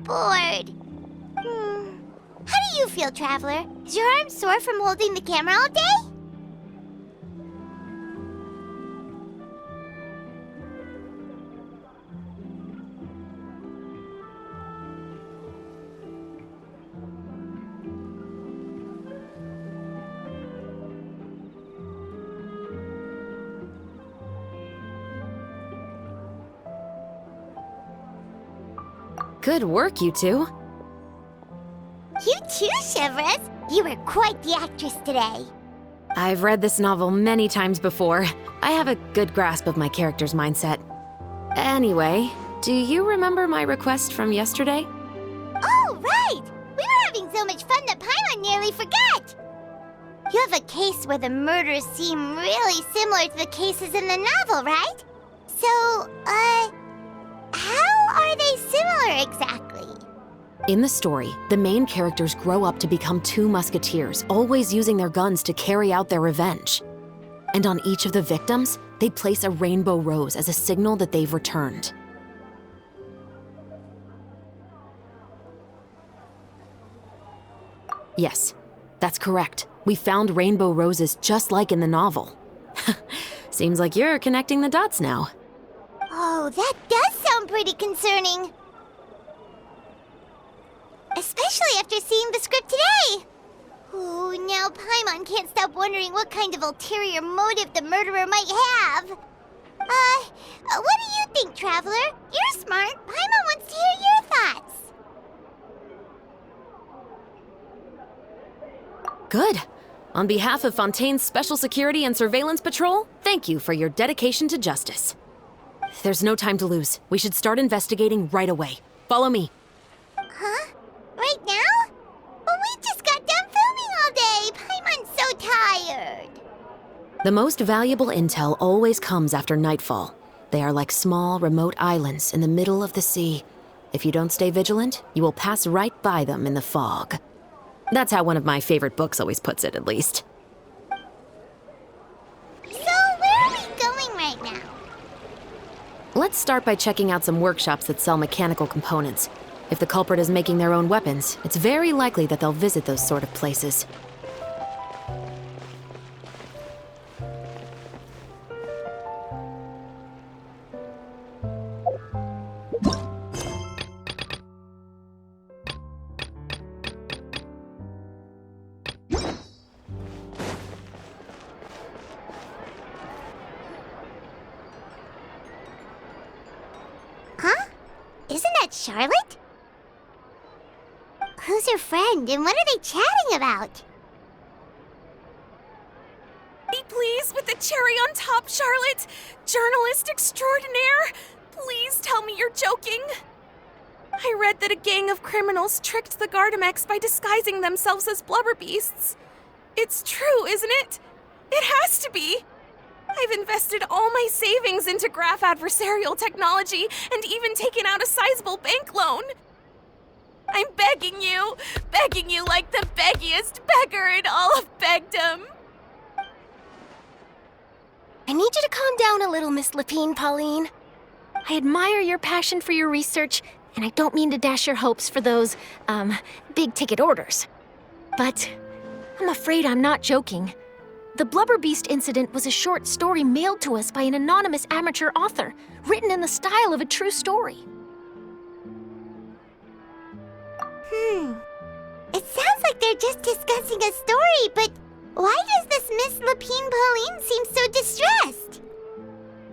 bored. How do you feel, Traveler? Is your arm sore from holding the camera all day? Good work, you two. You too, Shivers. You were quite the actress today. I've read this novel many times before. I have a good grasp of my character's mindset. Anyway, do you remember my request from yesterday? Oh, right! We were having so much fun that Paimon nearly forgot! You have a case where the murders seem really similar to the cases in the novel, right? So, how are they similar exactly? In the story, the main characters grow up to become two musketeers, always using their guns to carry out their revenge. And on each of the victims, they place a rainbow rose as a signal that they've returned. Yes, that's correct. We found rainbow roses just like in the novel. Seems like you're connecting the dots now. Oh, that does sound pretty concerning. Especially after seeing the script today. Ooh, now Paimon can't stop wondering what kind of ulterior motive the murderer might have. What do you think, Traveler? You're smart. Paimon wants to hear your thoughts. Good. On behalf of Fontaine's Special Security and Surveillance Patrol, thank you for your dedication to justice. There's no time to lose. We should start investigating right away. Follow me. Huh? Right now? But we just got done filming all day. Paimon's so tired. The most valuable intel always comes after nightfall. They are like small, remote islands in the middle of the sea. If you don't stay vigilant, you will pass right by them in the fog. That's how one of my favorite books always puts it, at least. So, where are we going right now? Let's start by checking out some workshops that sell mechanical components. If the culprit is making their own weapons, it's very likely that they'll visit those sort of places. Huh? Isn't that Charlotte? Who's her friend, and what are they chatting about? Be pleased with the cherry on top, Charlotte! Journalist extraordinaire! Please tell me you're joking! I read that a gang of criminals tricked the Gardamex by disguising themselves as blubber beasts. It's true, isn't it? It has to be! I've invested all my savings into graph adversarial technology and even taken out a sizable bank loan. I'm begging you like the beggiest beggar in all of begdom. I need you to calm down a little, Miss Lapine, Pauline. I admire your passion for your research, and I don't mean to dash your hopes for those, big-ticket orders. But I'm afraid I'm not joking. The Blubber Beast incident was a short story mailed to us by an anonymous amateur author, written in the style of a true story. It sounds like they're just discussing a story, but why does this Miss Lapine Pauline seem so distressed?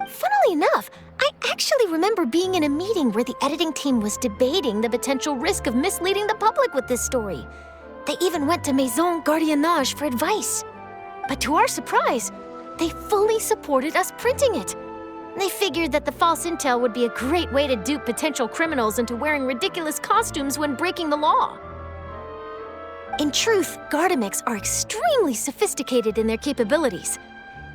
Funnily enough, I actually remember being in a meeting where the editing team was debating the potential risk of misleading the public with this story. They even went to Maison Gardiennage for advice. But to our surprise, they fully supported us printing it. They figured that the false intel would be a great way to dupe potential criminals into wearing ridiculous costumes when breaking the law. In truth, Gardamex are extremely sophisticated in their capabilities.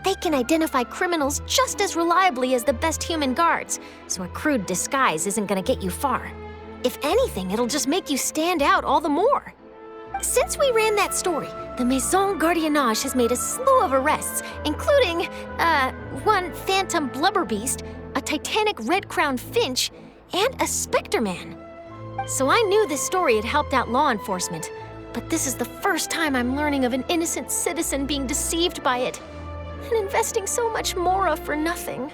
They can identify criminals just as reliably as the best human guards, so a crude disguise isn't gonna get you far. If anything, it'll just make you stand out all the more. Since we ran that story, the Maison Gardiennage has made a slew of arrests, including, one phantom blubber beast, a titanic red-crowned finch, and a spectre man. So I knew this story had helped out law enforcement. But this is the first time I'm learning of an innocent citizen being deceived by it. And investing so much Mora for nothing.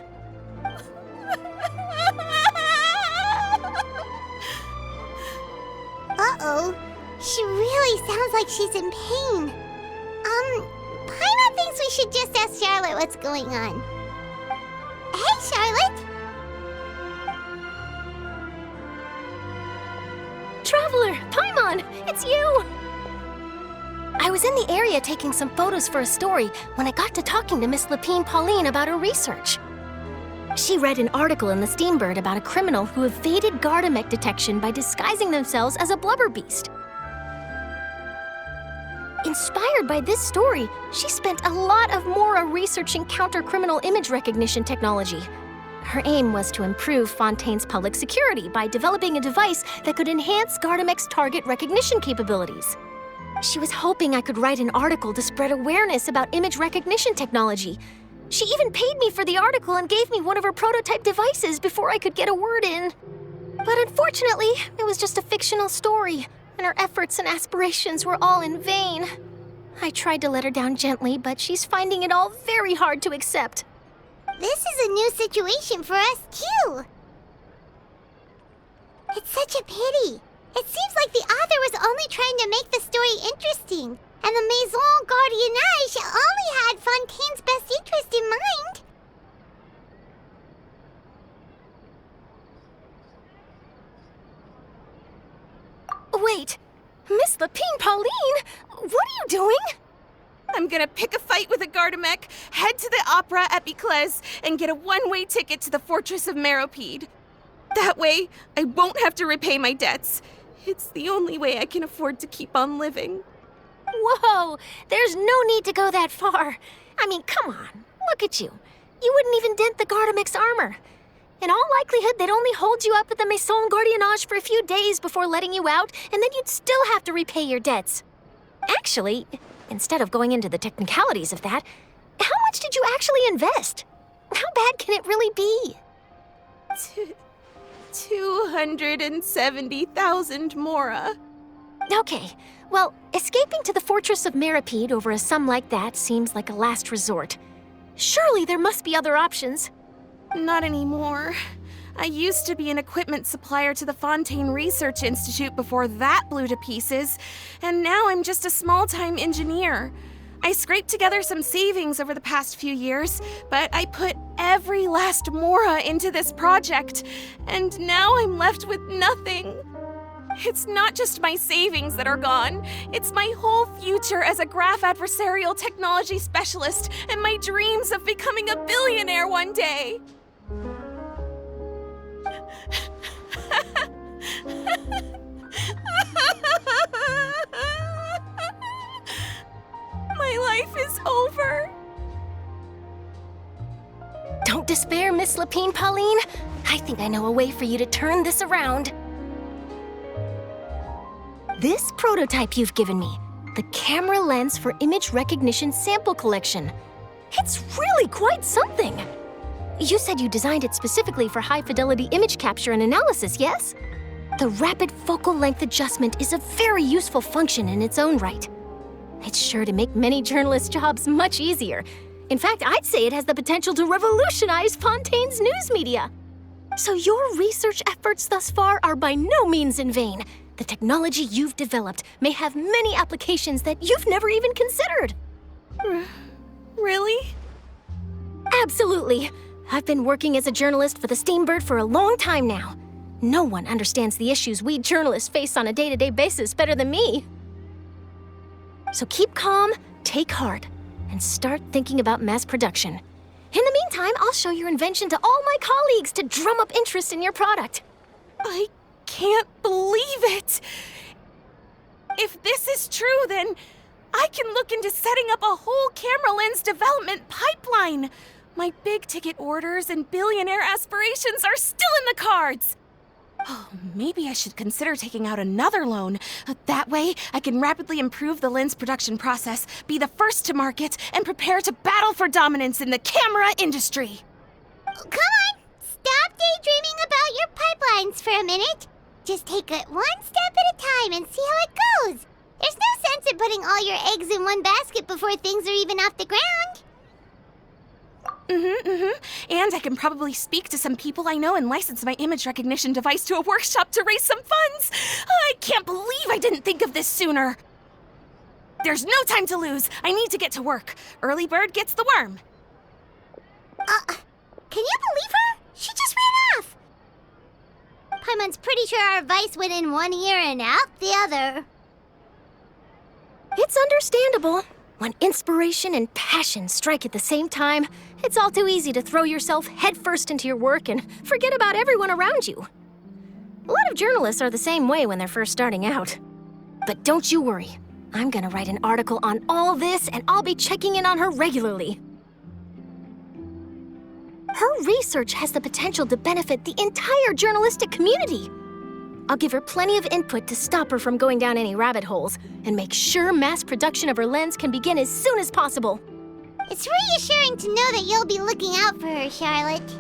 Uh-oh. She really sounds like she's in pain. Paimon thinks we should just ask Charlotte what's going on. Hey, Charlotte! Traveler, Paimon, it's you! I was in the area taking some photos for a story when I got to talking to Miss Lapine Pauline about her research. She read an article in the Steambird about a criminal who evaded Gardamek detection by disguising themselves as a blubber beast. Inspired by this story, she spent a lot of Mora researching counter-criminal image recognition technology. Her aim was to improve Fontaine's public security by developing a device that could enhance Gardamek's target recognition capabilities. She was hoping I could write an article to spread awareness about image recognition technology. She even paid me for the article and gave me one of her prototype devices before I could get a word in. But unfortunately, it was just a fictional story, and her efforts and aspirations were all in vain. I tried to let her down gently, but she's finding it all very hard to accept. This is a new situation for us, too. It's such a pity. It seems like the author was only trying to make the story interesting, and the Maison Gardiennage only had Fontaine's best interest in mind. Wait, Miss Lapine Pauline, what are you doing? I'm gonna pick a fight with a Gardamek, head to the opera at Pt4, and get a one-way ticket to the Fortress of Meropide. That way, I won't have to repay my debts. It's the only way I can afford to keep on living. Whoa, there's no need to go that far. I mean, come on, look at you. You wouldn't even dent the Gardamek's armor. In all likelihood, they'd only hold you up at the Maison Gardiennage for a few days before letting you out, and then you'd still have to repay your debts. Actually, instead of going into the technicalities of that, how much did you actually invest? How bad can it really be? 270,000 Mora. Okay, well, escaping to the Fortress of Meropide over a sum like that seems like a last resort. Surely there must be other options. Not anymore. I used to be an equipment supplier to the Fontaine Research Institute before that blew to pieces, and now I'm just a small-time engineer. I scraped together some savings over the past few years, but I put every last Mora into this project, and now I'm left with nothing. It's not just my savings that are gone. It's my whole future as a graph adversarial technology specialist and my dreams of becoming a billionaire one day. My life is over. Don't despair, Miss Lapine Pauline. I think I know a way for you to turn this around. This prototype you've given me, the camera lens for image recognition sample collection. It's really quite something. You said you designed it specifically for high-fidelity image capture and analysis, yes? The rapid focal length adjustment is a very useful function in its own right. It's sure to make many journalists' jobs much easier. In fact, I'd say it has the potential to revolutionize Fontaine's news media. So your research efforts thus far are by no means in vain. The technology you've developed may have many applications that you've never even considered. Really? Absolutely. I've been working as a journalist for the Steambird for a long time now. No one understands the issues we journalists face on a day-to-day basis better than me. So keep calm, take heart, and start thinking about mass production. In the meantime, I'll show your invention to all my colleagues to drum up interest in your product. I can't believe it! If this is true, then I can look into setting up a whole camera lens development pipeline. My big-ticket orders and billionaire aspirations are still in the cards. Oh, maybe I should consider taking out another loan. That way, I can rapidly improve the lens production process, be the first to market, and prepare to battle for dominance in the camera industry. Come on, stop daydreaming about your pipelines for a minute. Just take it one step at a time and see how it goes. There's no sense in putting all your eggs in one basket before things are even off the ground. And I can probably speak to some people I know and license my image recognition device to a workshop to raise some funds. I can't believe I didn't think of this sooner. There's no time to lose. I need to get to work. Early bird gets the worm. Can you believe her? She just ran off. Paimon's pretty sure our advice went in one ear and out the other. It's understandable. When inspiration and passion strike at the same time, it's all too easy to throw yourself headfirst into your work and forget about everyone around you. A lot of journalists are the same way when they're first starting out. But don't you worry. I'm gonna write an article on all this, and I'll be checking in on her regularly. Her research has the potential to benefit the entire journalistic community. I'll give her plenty of input to stop her from going down any rabbit holes and make sure mass production of her lens can begin as soon as possible. It's reassuring to know that you'll be looking out for her, Charlotte.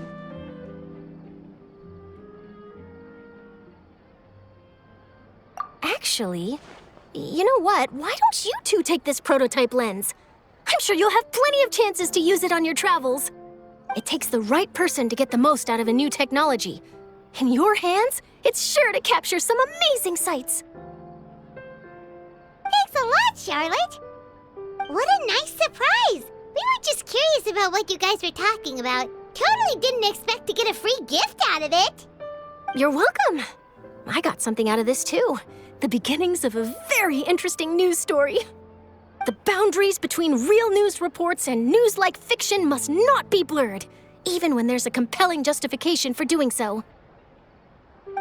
Actually, you know what? Why don't you two take this prototype lens? I'm sure you'll have plenty of chances to use it on your travels. It takes the right person to get the most out of a new technology. In your hands, it's sure to capture some amazing sights. Thanks a lot, Charlotte. What a nice surprise. We were just curious about what you guys were talking about. Totally didn't expect to get a free gift out of it. You're welcome. I got something out of this too. The beginnings of a very interesting news story. The boundaries between real news reports and news-like fiction must not be blurred, even when there's a compelling justification for doing so.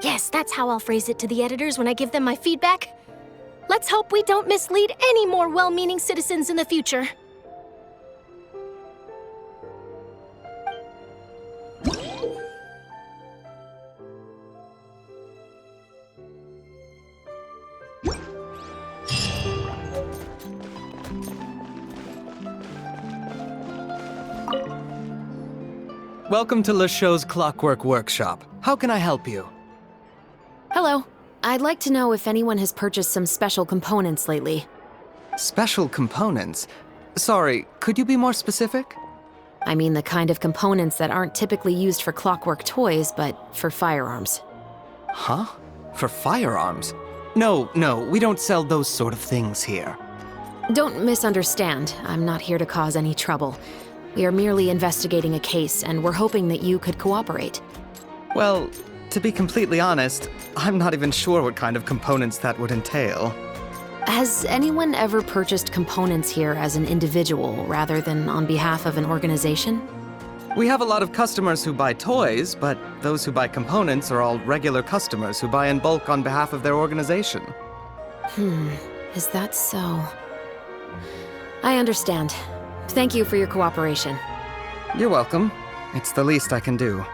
Yes, that's how I'll phrase it to the editors when I give them my feedback. Let's hope we don't mislead any more well-meaning citizens in the future. Welcome to Le Show's Clockwork Workshop. How can I help you? Hello. I'd like to know if anyone has purchased some special components lately. Special components? Sorry, could you be more specific? I mean the kind of components that aren't typically used for clockwork toys, but for firearms. Huh? For firearms? No, we don't sell those sort of things here. Don't misunderstand. I'm not here to cause any trouble. We are merely investigating a case, and we're hoping that you could cooperate. Well, to be completely honest, I'm not even sure what kind of components that would entail. Has anyone ever purchased components here as an individual rather than on behalf of an organization? We have a lot of customers who buy toys, but those who buy components are all regular customers who buy in bulk on behalf of their organization. Is that so? I understand. Thank you for your cooperation. You're welcome. It's the least I can do.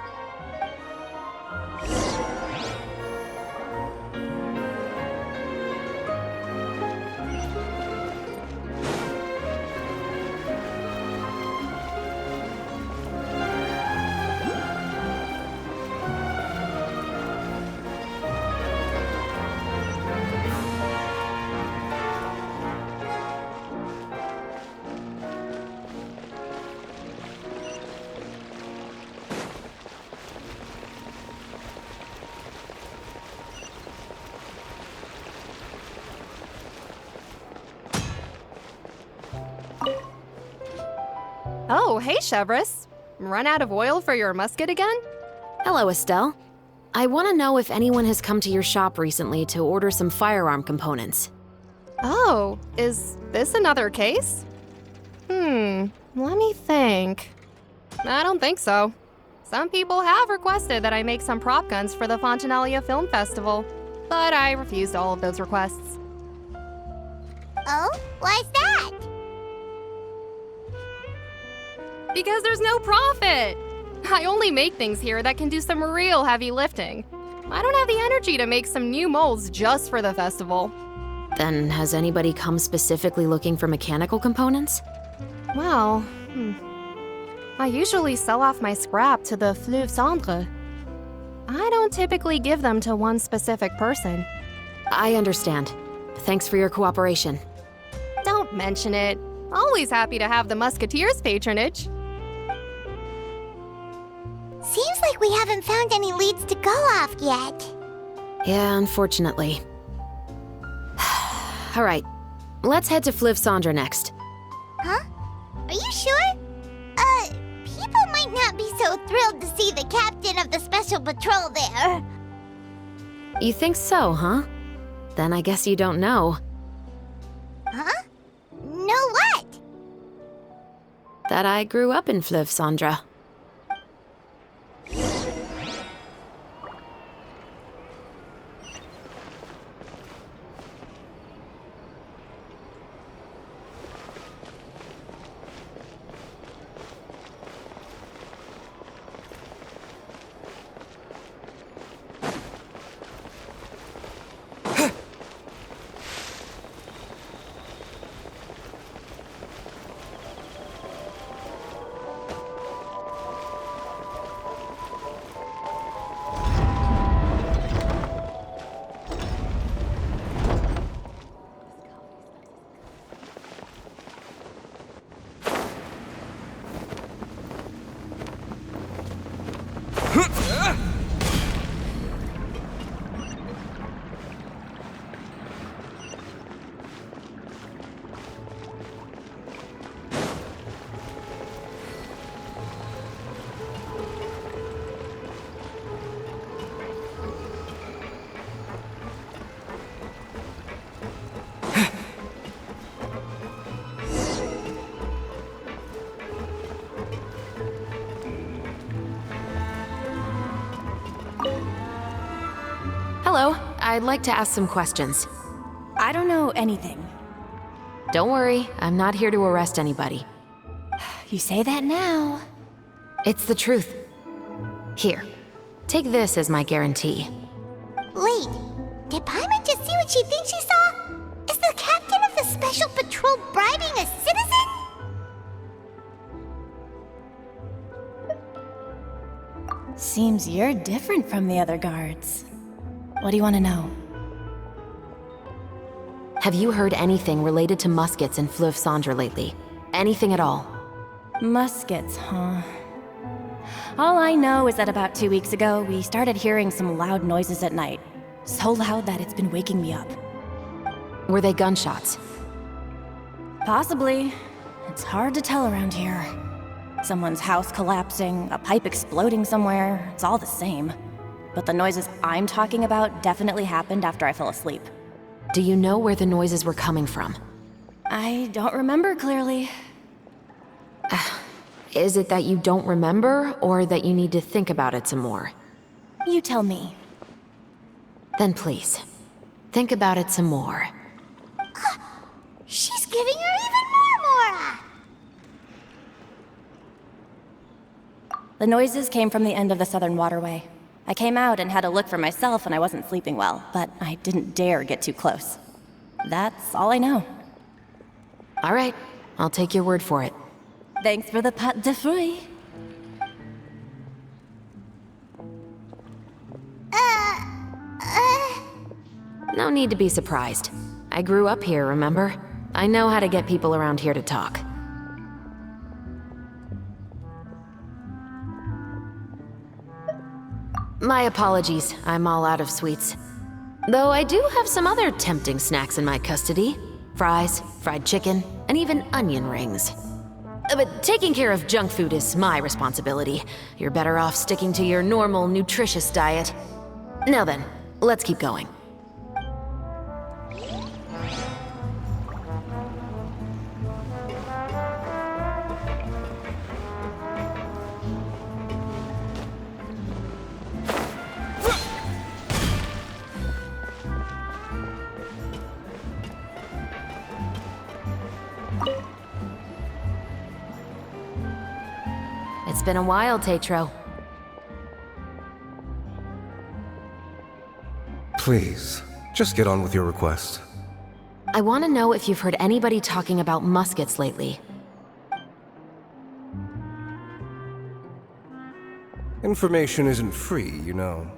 Oh, hey, Chevris. Run out of oil for your musket again? Hello, Estelle. I want to know if anyone has come to your shop recently to order some firearm components. Oh, is this another case? Let me think. I don't think so. Some people have requested that I make some prop guns for the Fontanalia Film Festival, but I refused all of those requests. Oh, why's that? Because there's no profit! I only make things here that can do some real heavy lifting. I don't have the energy to make some new molds just for the festival. Then has anybody come specifically looking for mechanical components? Well, I usually sell off my scrap to the Fleuve Cendre. I don't typically give them to one specific person. I understand. Thanks for your cooperation. Don't mention it. Always happy to have the Musketeers' patronage. Seems like we haven't found any leads to go off yet. Yeah, unfortunately. All right, let's head to Pt4 next. Huh? Are you sure? People might not be so thrilled to see the captain of the special patrol there. You think so, huh? Then I guess you don't know Huh? Know what? that I grew up in Pt4. Hello, I'd like to ask some questions. I don't know anything. Don't worry, I'm not here to arrest anybody. You say that now. It's the truth. Here, take this as my guarantee. Wait, did Paimon just see what she thinks she saw? Is the captain of the special patrol bribing a citizen? Seems you're different from the other guards. What do you want to know? Have you heard anything related to Muskets in Pt4 lately? Anything at all? Muskets, huh? All I know is that about 2 weeks ago, we started hearing some loud noises at night. So loud that it's been waking me up. Were they gunshots? Possibly. It's hard to tell around here. Someone's house collapsing, a pipe exploding somewhere, it's all the same. But the noises I'm talking about definitely happened after I fell asleep. Do you know where the noises were coming from? I don't remember clearly. Is it that you don't remember, or that you need to think about it some more? You tell me. Then please, think about it some more. She's giving her even more Mora! The noises came from the end of the Southern Waterway. I came out and had a look for myself and I wasn't sleeping well, but I didn't dare get too close. That's all I know. All right, I'll take your word for it. Thanks for the Pt4. No need to be surprised. I grew up here, remember? I know how to get people around here to talk. My apologies, I'm all out of sweets. Though I do have some other tempting snacks in my custody. Fries, fried chicken, and even onion rings. But taking care of junk food is my responsibility. You're better off sticking to your normal, nutritious diet. Now then, let's keep going. It's been a while, Tetro. Please, just get on with your request. I want to know if you've heard anybody talking about muskets lately. Information isn't free, you know.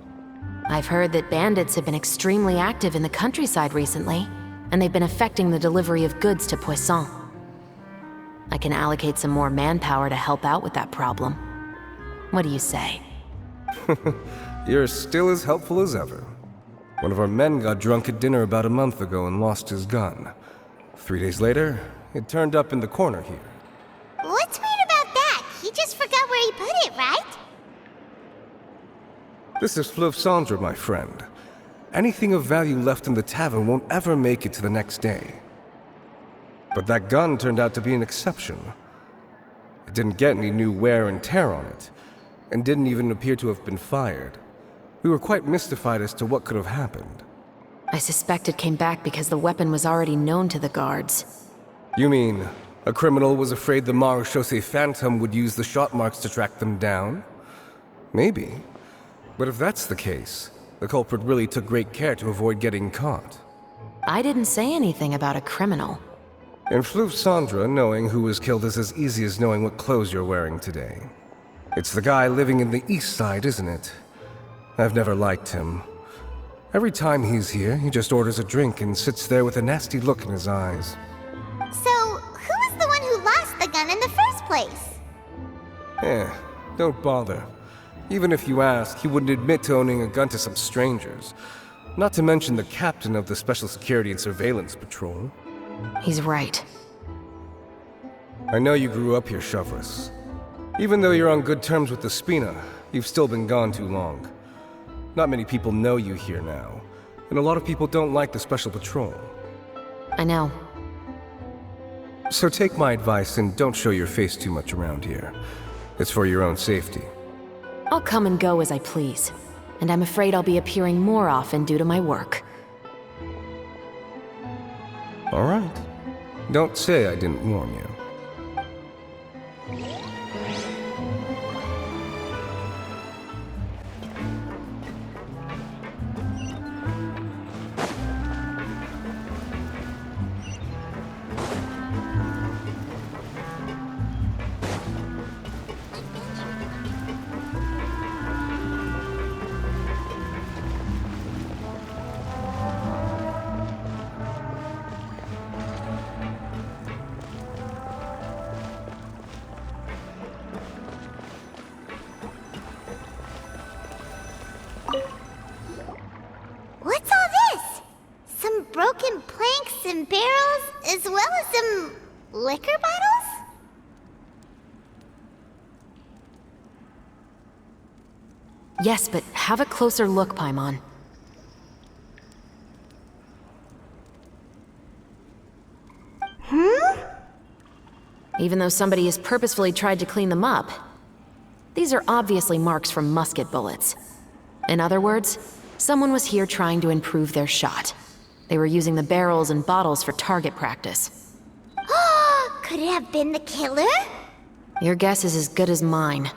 I've heard that bandits have been extremely active in the countryside recently, and they've been affecting the delivery of goods to Poisson. I can allocate some more manpower to help out with that problem. What do you say? You're still as helpful as ever. One of our men got drunk at dinner about a month ago and lost his gun. 3 days later, it turned up in the corner here. What's weird about that? He just forgot where he put it, right? This is Fleuve Cendre, my friend. Anything of value left in the tavern won't ever make it to the next day. But that gun turned out to be an exception. It didn't get any new wear and tear on it, and didn't even appear to have been fired. We were quite mystified as to what could have happened. I suspect it came back because the weapon was already known to the guards. You mean, a criminal was afraid the Marechaussee Phantom would use the shot marks to track them down? Maybe. But if that's the case, the culprit really took great care to avoid getting caught. I didn't say anything about a criminal. In Fleuve Cendre, knowing who was killed is as easy as knowing what clothes you're wearing today. It's the guy living in the east side, isn't it? I've never liked him. Every time he's here, he just orders a drink and sits there with a nasty look in his eyes. So, who was the one who lost the gun in the first place? Don't bother. Even if you ask, he wouldn't admit to owning a gun to some strangers. Not to mention the captain of the Special Security and Surveillance Patrol. He's right. I know you grew up here, Chevres. Even though you're on good terms with the Spina, you've still been gone too long. Not many people know you here now, and a lot of people don't like the Special Patrol. I know. So take my advice and don't show your face too much around here. It's for your own safety. I'll come and go as I please, and I'm afraid I'll be appearing more often due to my work. All right. Don't say I didn't warn you. What's all this? Some broken planks and barrels, as well as some liquor bottles? Yes, but have a closer look, Paimon. Even though somebody has purposefully tried to clean them up, these are obviously marks from musket bullets. In other words, someone was here trying to improve their shot. They were using the barrels and bottles for target practice. Could it have been the killer? Your guess is as good as mine.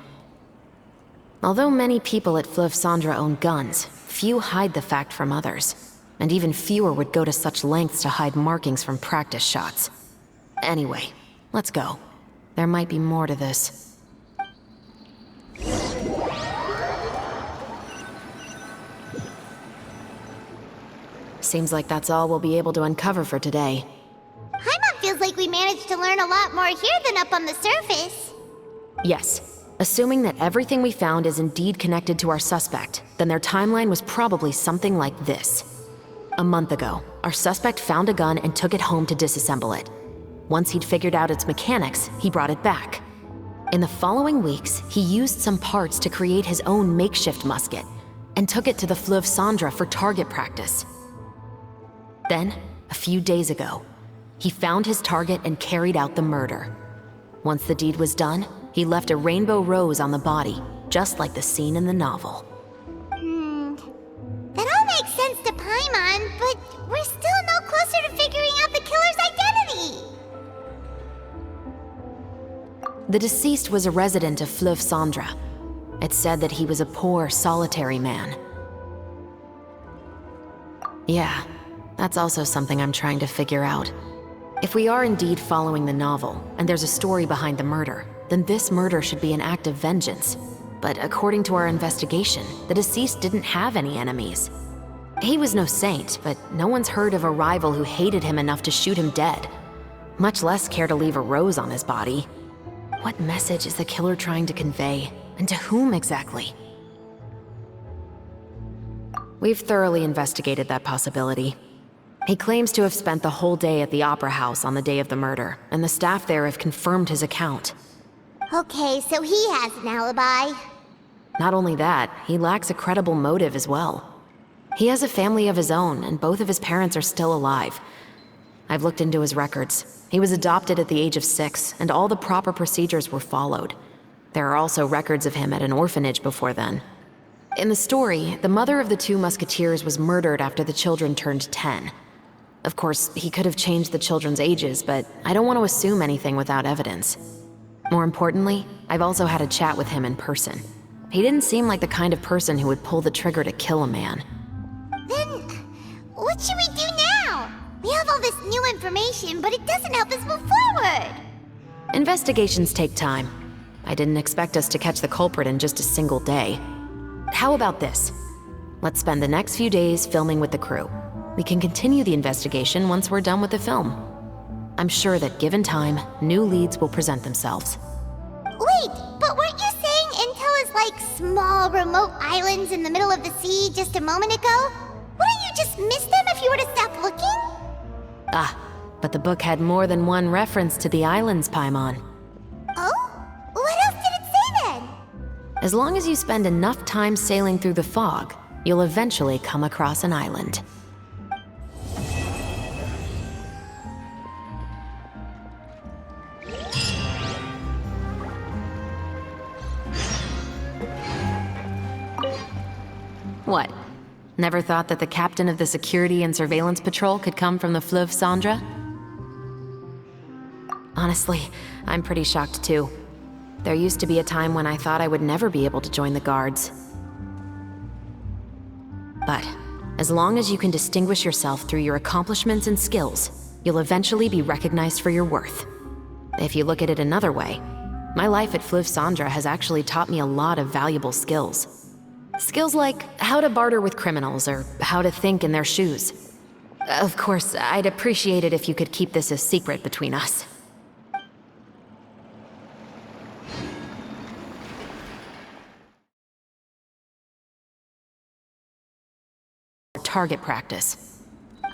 Although many people at Fleuve Cendre own guns, few hide the fact from others. And even fewer would go to such lengths to hide markings from practice shots. Anyway, let's go. There might be more to this. Seems like that's all we'll be able to uncover for today. Paimon feels like we managed to learn a lot more here than up on the surface. Yes. Assuming that everything we found is indeed connected to our suspect, then their timeline was probably something like this. A month ago, our suspect found a gun and took it home to disassemble it. Once he'd figured out its mechanics, he brought it back. In the following weeks, he used some parts to create his own makeshift musket, and took it to the Fleuve Cendre for target practice. Then, a few days ago, he found his target and carried out the murder. Once the deed was done, he left a rainbow rose on the body, just like the scene in the novel. That all makes sense to Paimon, but we're still no closer to figuring out the killer's identity! The deceased was a resident of Fleuve Cendre. It's said that he was a poor, solitary man. Yeah, that's also something I'm trying to figure out. If we are indeed following the novel, and there's a story behind the murder, then this murder should be an act of vengeance. but according to our investigation, the deceased didn't have any enemies. He was no saint, but no one's heard of a rival who hated him enough to shoot him dead, much less care to leave a rose on his body. What message is the killer trying to convey, and to whom exactly? We've thoroughly investigated that possibility. He claims to have spent the whole day at the Opera House on the day of the murder, and the staff there have confirmed his account. Okay, so he has an alibi. Not only that, he lacks a credible motive as well. He has a family of his own, and both of his parents are still alive. I've looked into his records. He was adopted at the age of 6, and all the proper procedures were followed. There are also records of him at an orphanage before then. In the story, the mother of the 2 Musketeers was murdered after the children turned 10. Of course, he could have changed the children's ages, but I don't want to assume anything without evidence. More importantly, I've also had a chat with him in person. He didn't seem like the kind of person who would pull the trigger to kill a man. Then, what should we do now? We have all this new information, but it doesn't help us move forward. Investigations take time. I didn't expect us to catch the culprit in just a single day. How about this? Let's spend the next few days filming with the crew. We can continue the investigation once we're done with the film. I'm sure that given time, new leads will present themselves. Wait, but weren't you saying intel is like small, remote islands in the middle of the sea just a moment ago? Wouldn't you just miss them if you were to stop looking? Ah, but the book had more than one reference to the islands, Paimon. Oh? What else did it say then? As long as you spend enough time sailing through the fog, you'll eventually come across an island. What? Never thought that the captain of the security and surveillance patrol could come from the Fleuve Cendra? Honestly, I'm pretty shocked too. There used to be a time when I thought I would never be able to join the guards. But as long as you can distinguish yourself through your accomplishments and skills, you'll eventually be recognized for your worth. If you look at it another way, my life at Fleuve Cendra has actually taught me a lot of valuable skills. Skills like how to barter with criminals or how to think in their shoes. Of course, I'd appreciate it if you could keep this a secret between us. Target practice.